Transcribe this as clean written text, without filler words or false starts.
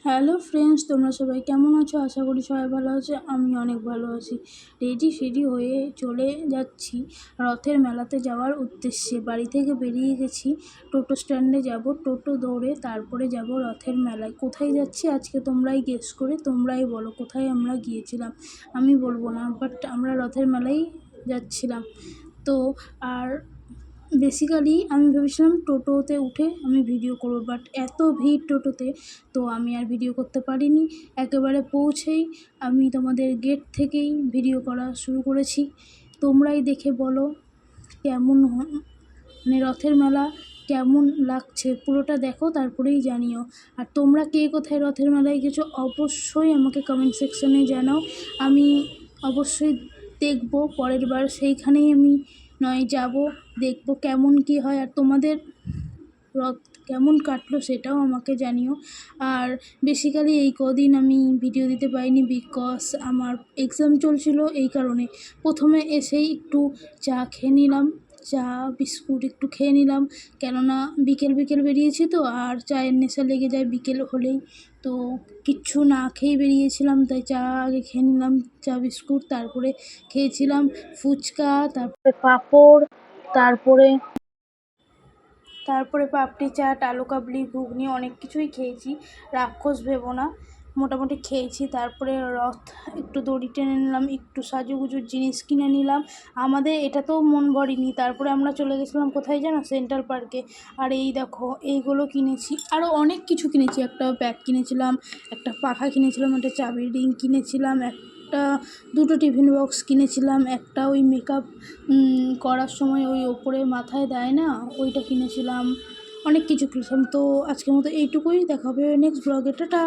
Hello friends, তোমরা সবাই কেমন আছো? আশা করি সবাই ভালো আছে। আমি অনেক ভালো আছি। রেডি হয়ে চলে যাচ্ছি রথের মেলাতে যাওয়ার উদ্দেশ্যে। বাড়ি থেকে বেরিয়ে গেছি, টোটো স্ট্যান্ডে যাব, টোটো ধরে তারপরে যাব রথের মেলায়। কোথায় যাচ্ছি আজকে তোমরাই গেস করে তোমরাই বলো কোথায় আমরা গিয়েছিলাম। আমি বলবো না, বাট আমরা রথের মেলায় যাচ্ছিলাম। তো আর বেসিক্যালি আমি ভেবেছিলাম টোটোতে উঠে আমি ভিডিও করব, বাট এত ভিড় টোটোতে, তো আমি আর ভিডিও করতে পারিনি। একেবারে পৌঁছেই আমি তোমাদের গেট থেকেই ভিডিও করা শুরু করেছি। তোমরাই দেখে বলো কেমন মানে রথের মেলা কেমন লাগছে, পুরোটা দেখো তারপরেই জানিও। আর তোমরা কে কোথায় রথের মেলায় গেছো অবশ্যই আমাকে কমেন্ট সেকশনে জানাও। আমি অবশ্যই দেখব, পরের বার সেইখানেই আমি নয় যাব, দেখব কেমন কি হয়। আর তোমাদের রথ কেমন কাটলো সেটাও আমাকে জানিও। আর বেসিক্যালি এই কদিন আমি ভিডিও দিতে পারিনি বিকজ আমার এক্সাম চলছিল, এই কারণে। প্রথমে এসেই একটু চা খেয়ে নিলাম, চা বিস্কুট একটু খেয়ে নিলাম, কেননা বিকেল বেরিয়েছি তো, আর চায়ের নেশা লেগে যায় বিকেল হলেই। তো কিচ্ছু না খেয়েই বেরিয়েছিলাম, তাই চা আগে খেয়ে নিলাম, চা বিস্কুট। তারপরে খেয়েছিলাম ফুচকা, তারপরে পাঁপড়, তারপরে পাপড়ি চাট, আলু কাবলি, ঘুগনি, অনেক কিছুই খেয়েছি। রাক্ষস ভেবো না, মোটামুটি খেয়েছি। তারপরে রথ একটু দড়ি টেনে নিলাম, একটু সাজুগুজুর জিনিস কিনে নিলাম। আমাদের এটাতেও মন ভরেনি। তারপরে আমরা চলে গেছিলাম কোথায় জানো? সেন্ট্রাল পার্কে। আর এই দেখো এইগুলো কিনেছি, আরও অনেক কিছু কিনেছি। একটা ব্যাগ কিনেছিলাম, একটা পাখা কিনেছিলাম, একটা চাবির রিং কিনেছিলাম, দুটো টিফিন বক্স কিনেছিলাম, একটা ওই মেকআপ করার সময় ওই ওপরে মাথায় দেয় না, ওইটা কিনেছিলাম। অনেক কিছু কিনেছিলাম। তো আজকের মতো এইটুকুই, দেখা হবে নেক্সট ব্লগে। টাটা।